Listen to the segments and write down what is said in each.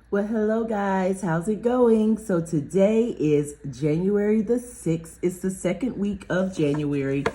Well, hello guys, how's it going? So today is January the 6th. It's the second week of January.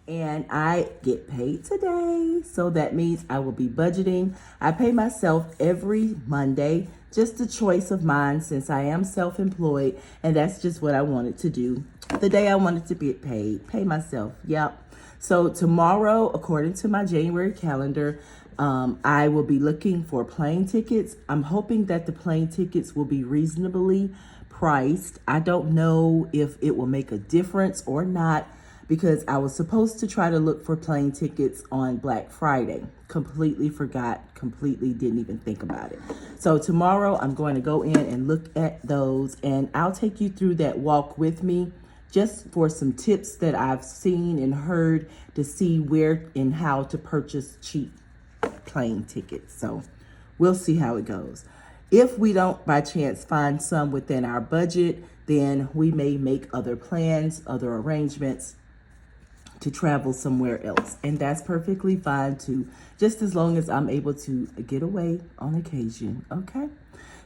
And I get paid today. So that means I will be budgeting. I pay myself every Monday, just a choice of mine since I am self-employed. And that's just what I wanted to do. The day I wanted to get paid, pay myself. Yep. So tomorrow, according to my January calendar, I will be looking for plane tickets. I'm hoping that the plane tickets will be reasonably priced. I don't know if it will make a difference or not, because I was supposed to try to look for plane tickets on Black Friday. Completely forgot, completely didn't even think about it. So tomorrow I'm going to go in and look at those, and I'll take you through that walk with me just for some tips that I've seen and heard to see where and how to purchase cheap plane tickets. So we'll see how it goes. If we don't by chance find some within our budget, then we may make other plans, other arrangements to travel somewhere else. And that's perfectly fine too, just as long as I'm able to get away on occasion, okay?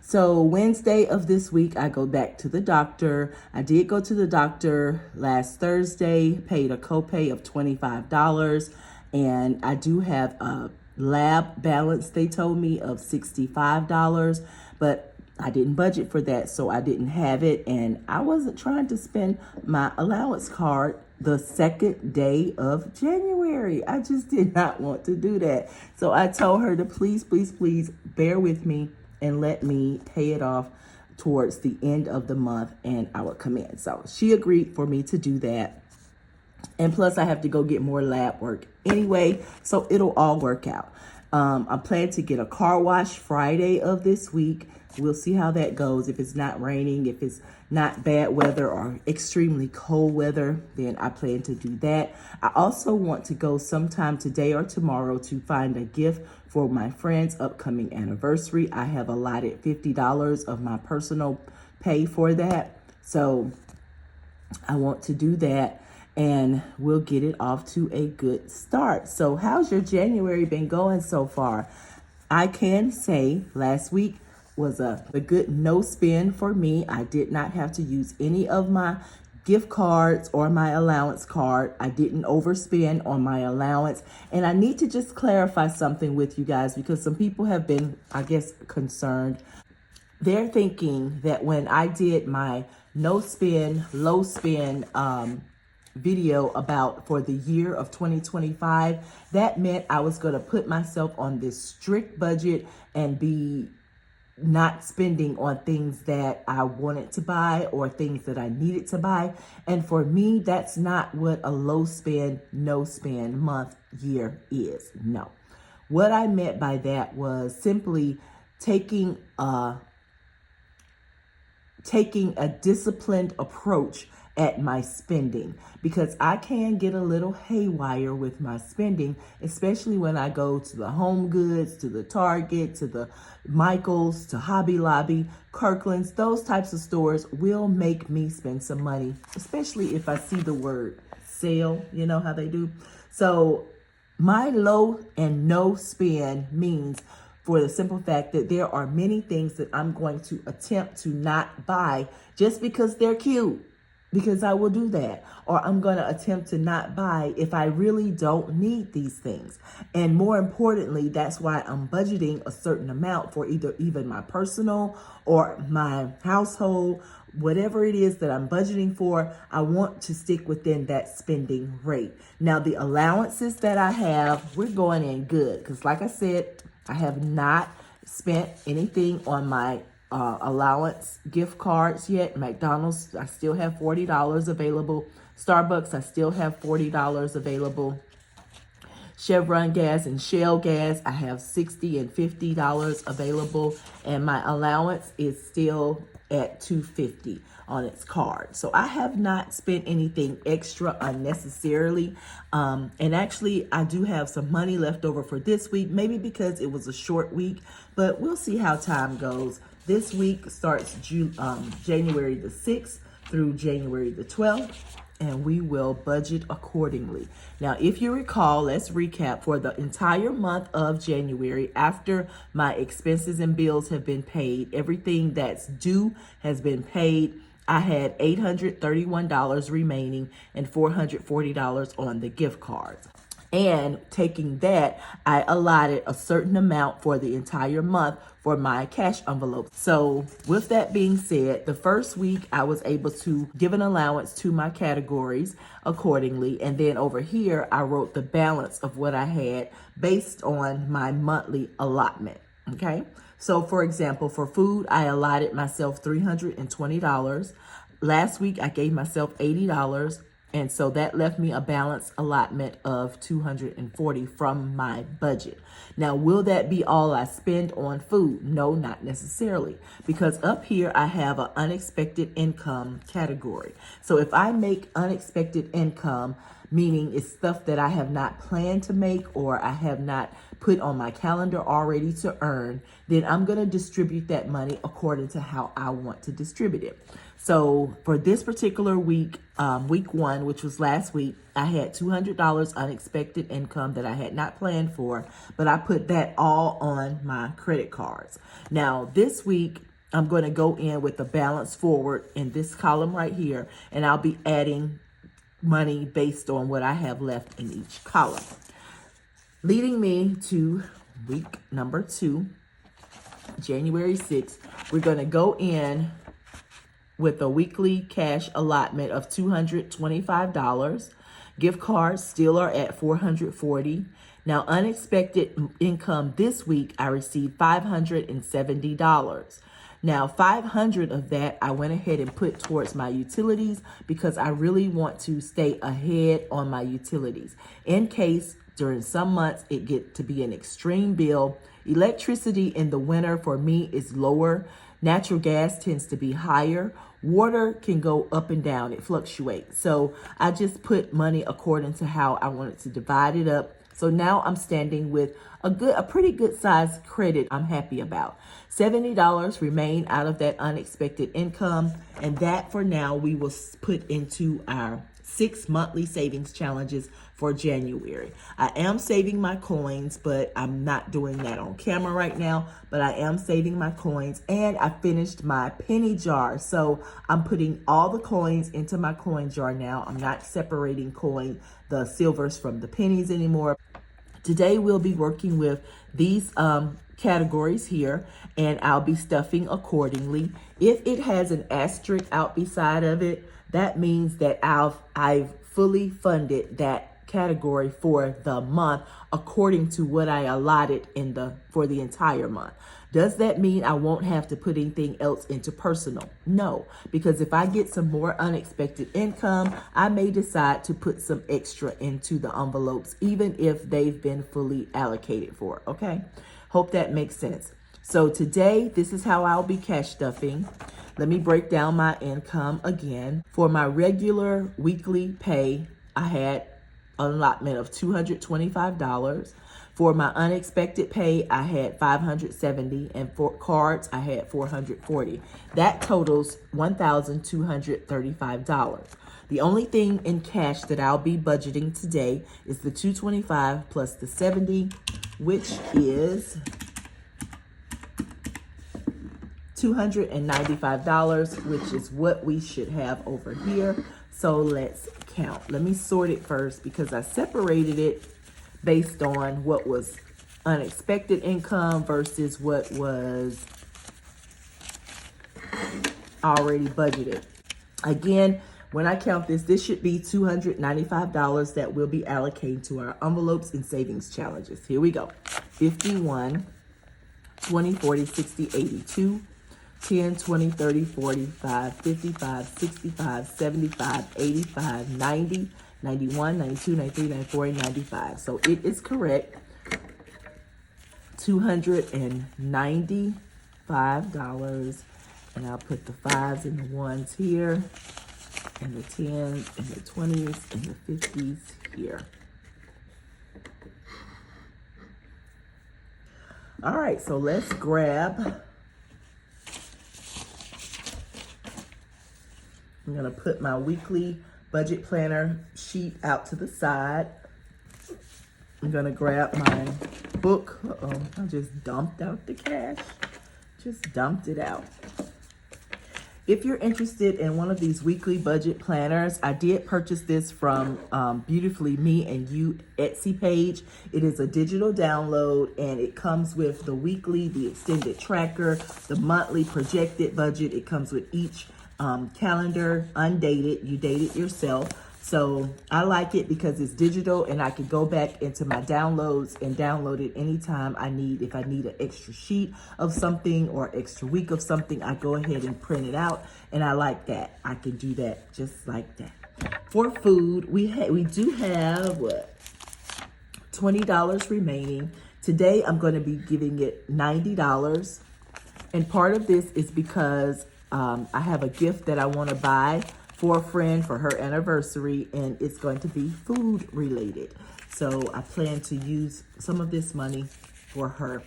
So Wednesday of this week, I go back to the doctor. I did go to the doctor last Thursday, paid a copay of $25, and I do have a lab balance, they told me, of $65, but I didn't budget for that, so I didn't have it, and I wasn't trying to spend my allowance card the second day of January. I just did not want to do that. So I told her to please bear with me and let me pay it off towards the end of the month and I would come in. So she agreed for me to do that. And plus I have to go get more lab work anyway, so it'll all work out. I plan to get a car wash Friday of this week. We'll see how that goes. If it's not raining, if it's not bad weather or extremely cold weather, then I plan to do that. I also want to go sometime today or tomorrow to find a gift for my friend's upcoming anniversary. I have allotted $50 of my personal pay for that. So I want to do that, and we'll get it off to a good start. So how's your January been going so far? I can say last week was a good no spend for me. I did not have to use any of my gift cards or my allowance card. I didn't overspend on my allowance. And I need to just clarify something with you guys, because some people have been, I guess, concerned. They're thinking that when I did my no spend, low spend video about for the year of 2025, that meant I was going to put myself on this strict budget and be not spending on things that I wanted to buy or things that I needed to buy. And for me, that's not what a low spend, no spend month year is. No. What I meant by that was simply taking a disciplined approach at my spending, because I can get a little haywire with my spending, especially when I go to the Home Goods, to the Target, to the Michaels, to Hobby Lobby, Kirkland's. Those types of stores will make me spend some money, especially if I see the word sale, you know how they do. So my low and no spend means, for the simple fact that there are many things that I'm going to attempt to not buy just because they're cute, because I will do that. Or I'm going to attempt to not buy if I really don't need these things. And more importantly, that's why I'm budgeting a certain amount for either even my personal or my household, whatever it is that I'm budgeting for. I want to stick within that spending rate. Now, the allowances that I have, we're going in good, because like I said, I have not spent anything on my allowance gift cards yet. McDonald's, I still have $40 available. Starbucks, I still have $40 available. Chevron gas and Shell gas, I have $60 and $50 available, and my allowance is still at $250 on its card. So I have not spent anything extra unnecessarily. And actually, I do have some money left over for this week, maybe because it was a short week, but we'll see how time goes. This week starts January the 6th through January the 12th. and we will budget accordingly. Now, if you recall, let's recap. For the entire month of January, after my expenses and bills have been paid, everything that's due has been paid, I had $831 remaining and $440 on the gift cards. And taking that, I allotted a certain amount for the entire month for my cash envelope. So with that being said, the first week I was able to give an allowance to my categories accordingly. And then over here, I wrote the balance of what I had based on my monthly allotment. Okay. So for example, for food, I allotted myself $320. Last week, I gave myself $80. And so that left me a balance allotment of $240 from my budget. Now, will that be all I spend on food? No, not necessarily, because up here I have an unexpected income category. So if I make unexpected income, meaning it's stuff that I have not planned to make or I have not put on my calendar already to earn, then I'm going to distribute that money according to how I want to distribute it. So for this particular week, week one, which was last week, I had $200 unexpected income that I had not planned for, but I put that all on my credit cards. Now this week, I'm going to go in with the balance forward in this column right here, and I'll be adding money based on what I have left in each column. Leading me to week number 2, January 6th, we're going to go in with a weekly cash allotment of $225. Gift cards still are at $440. Now, unexpected income this week, I received $570. Now, $500 of that I went ahead and put towards my utilities because I really want to stay ahead on my utilities in case during some months it get to be an extreme bill. Electricity in the winter for me is lower. Natural gas tends to be higher. Water can go up and down. It fluctuates. So I just put money according to how I wanted to divide it up. So now I'm standing with a pretty good size credit I'm happy about. $70 remain out of that unexpected income. And that for now we will put into our 6 monthly savings challenges for January. I am saving my coins, but I'm not doing that on camera right now, but I am saving my coins, and I finished my penny jar. So I'm putting all the coins into my coin jar now. I'm not separating the silvers from the pennies anymore. Today we'll be working with these categories here, and I'll be stuffing accordingly. If it has an asterisk out beside of it, that means that I've fully funded that category for the month according to what I allotted for the entire month. Does that mean I won't have to put anything else into personal? No, because if I get some more unexpected income, I may decide to put some extra into the envelopes, even if they've been fully allocated for. Okay, hope that makes sense. So today, this is how I'll be cash stuffing. Let me break down my income again. For my regular weekly pay, I had an allotment of $225. For my unexpected pay, I had $570, and for cards, I had $440. That totals $1,235. The only thing in cash that I'll be budgeting today is the $225 plus the $70, which is $295, which is what we should have over here. So let's count. Let me sort it first because I separated it based on what was unexpected income versus what was already budgeted. Again, when I count this should be $295 that we'll be allocating to our envelopes and savings challenges. Here we go. 51, 20, 40, 60, 82, 10, 20, 30, 45, 55, 65, 75, 85, 90, 91, 92, 93, 94, and 95. So it is correct. $295. And I'll put the 5s and the 1s here, and the 10s and the 20s and the 50s here. All right, so let's grab. I'm gonna put my weekly budget planner sheet out to the side. I'm gonna grab my book. Uh-oh, I just dumped out the cash. Just dumped it out. If you're interested in one of these weekly budget planners, I did purchase this from Beautifully Me and You Etsy page. It is a digital download and it comes with the weekly, the extended tracker, the monthly projected budget. It comes with each calendar, undated. You date it yourself. So I like it because it's digital and I can go back into my downloads and download it anytime I need. If I need an extra sheet of something or extra week of something, I go ahead and print it out. And I like that. I can do that just like that. For food, we do have what? $20 remaining. Today I'm going to be giving it $90. And part of this is because I have a gift that I want to buy for a friend for her anniversary, and it's going to be food related. So I plan to use some of this money for her.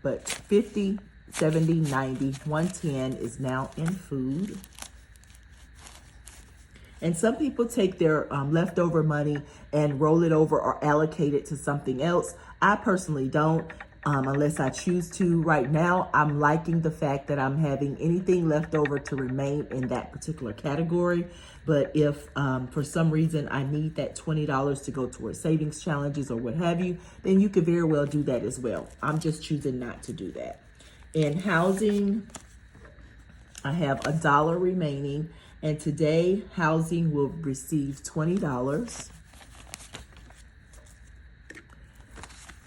But 50, 70, 90, 110 is now in food. And some people take their leftover money and roll it over or allocate it to something else. I personally don't. Unless I choose to. Right now, I'm liking the fact that I'm having anything left over to remain in that particular category. But if for some reason I need that $20 to go towards savings challenges or what have you, then you could very well do that as well. I'm just choosing not to do that. In housing, I have $1 remaining. And today, housing will receive $20.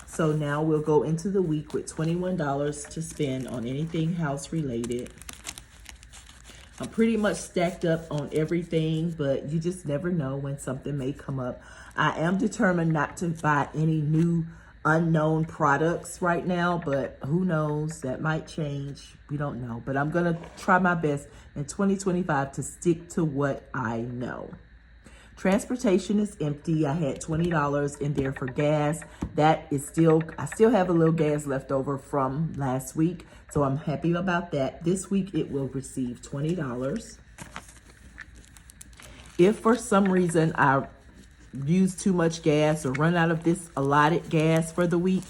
So now we'll go into the week with $21 to spend on anything house related. I'm pretty much stacked up on everything, but you just never know when something may come up. I am determined not to buy any new unknown products right now, but who knows, that might change. We don't know, but I'm gonna try my best in 2025 to stick to what I know. Transportation is empty. I had $20 in there for gas. That is I still have a little gas left over from last week, so I'm happy about that. This week it will receive $20. If for some reason I use too much gas or run out of this allotted gas for the week,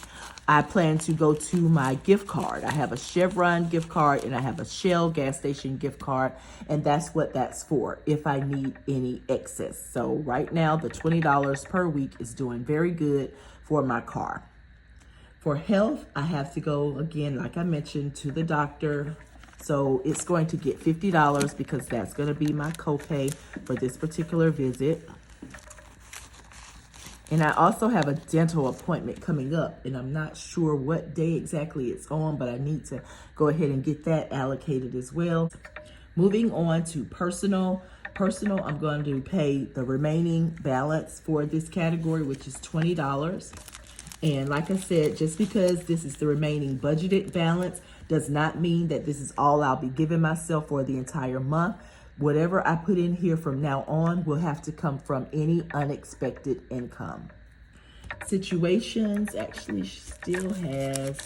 I plan to go to my gift card. I have a Chevron gift card and I have a Shell gas station gift card, and that's what that's for if I need any excess. So right now, the $20 per week is doing very good for my car. For health, I have to go again, like I mentioned, to the doctor. So it's going to get $50 because that's going to be my copay for this particular visit. And I also have a dental appointment coming up, and I'm not sure what day exactly it's on, but I need to go ahead and get that allocated as well. Moving on to personal. Personal, I'm going to pay the remaining balance for this category, which is $20. And like I said, just because this is the remaining budgeted balance does not mean that this is all I'll be giving myself for the entire month. Whatever I put in here from now on will have to come from any unexpected income. Situations actually still has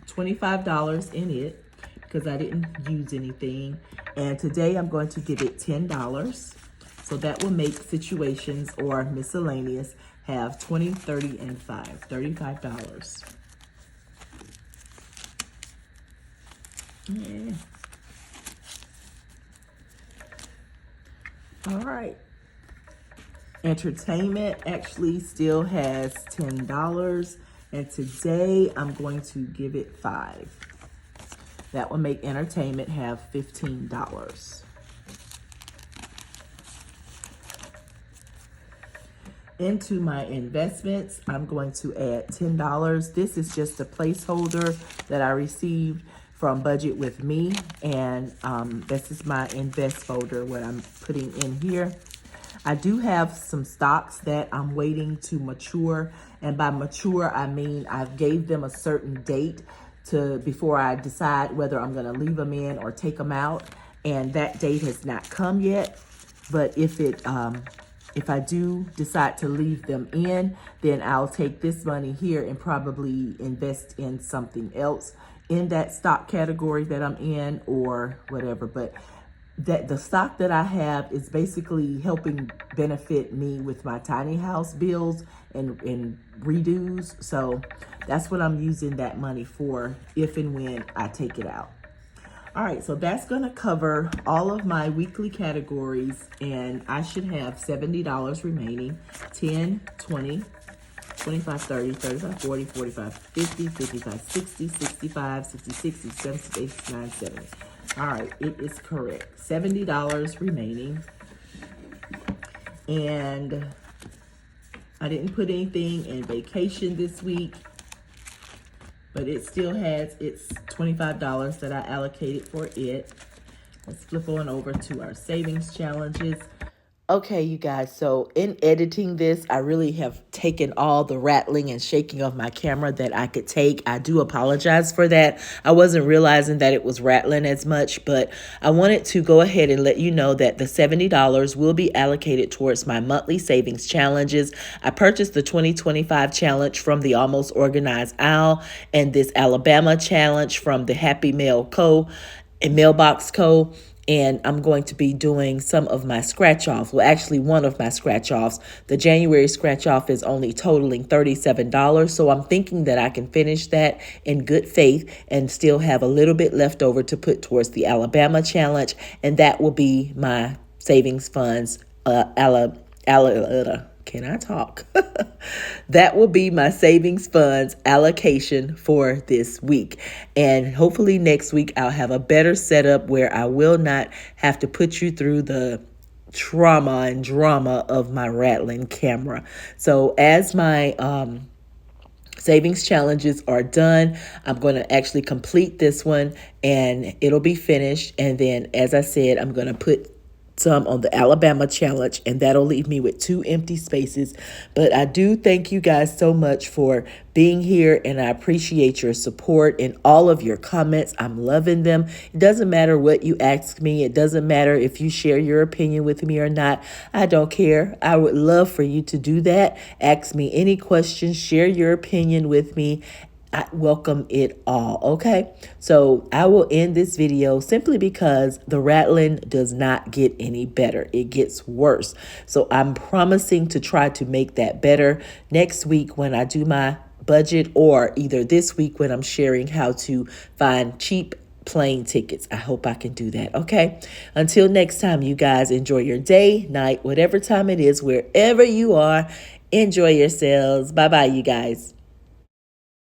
$25 in it because I didn't use anything. And today I'm going to give it $10. So that will make situations or miscellaneous have 20, 30, and 5, $35. Yeah. All right. Entertainment actually still has $10, and today I'm going to give it $5. That will make entertainment have $15. Into my investments, I'm going to add $10. This is just a placeholder that I received from Budget with Me, and this is my invest folder, what I'm putting in here. I do have some stocks that I'm waiting to mature, and by mature I mean I've gave them a certain date before I decide whether I'm going to leave them in or take them out, and that date has not come yet. But if I do decide to leave them in, then I'll take this money here and probably invest in something else in that stock category that I'm in or whatever. But that the stock that I have is basically helping benefit me with my tiny house bills and redos. So that's what I'm using that money for if and when I take it out. All right, so that's gonna cover all of my weekly categories, and I should have $70 remaining. 10, 20, 25, 30, 35, 40, 45, 50, 55, 60, 65, 66, 67, 68, 69, 70. All right, it is correct. $70 remaining. And I didn't put anything in vacation this week, but it still has its $25 that I allocated for it. Let's flip on over to our savings challenges. Okay, you guys, so in editing this, I really have taken all the rattling and shaking of my camera that I could take. I do apologize for that. I wasn't realizing that it was rattling as much, but I wanted to go ahead and let you know that the $70 will be allocated towards my monthly savings challenges. I purchased the 2025 challenge from the Almost Organized Owl and this Alabama challenge from the Happy Mail Co. and Mailbox Co. And I'm going to be doing some of my scratch offs. Well, actually, one of my scratch offs. The January scratch off is only totaling $37. So I'm thinking that I can finish that in good faith and still have a little bit left over to put towards the Alabama challenge. And that will be my savings funds. Can I talk? That will be my savings funds allocation for this week. And hopefully next week I'll have a better setup where I will not have to put you through the trauma and drama of my rattling camera. So as my savings challenges are done, I'm going to actually complete this one and it'll be finished. And then, as I said, I'm going to put some on the Alabama challenge, and that'll leave me with 2 empty spaces. But I do thank you guys so much for being here, and I appreciate your support and all of your comments. I'm loving them. It doesn't matter what you ask me. It doesn't matter if you share your opinion with me or not. I don't care. I would love for you to do that. Ask me any questions, share your opinion with me. I welcome it all, okay? So I will end this video simply because the rattling does not get any better. It gets worse. So I'm promising to try to make that better next week when I do my budget, or either this week when I'm sharing how to find cheap plane tickets. I hope I can do that, okay? Until next time, you guys, enjoy your day, night, whatever time it is, wherever you are. Enjoy yourselves. Bye-bye, you guys.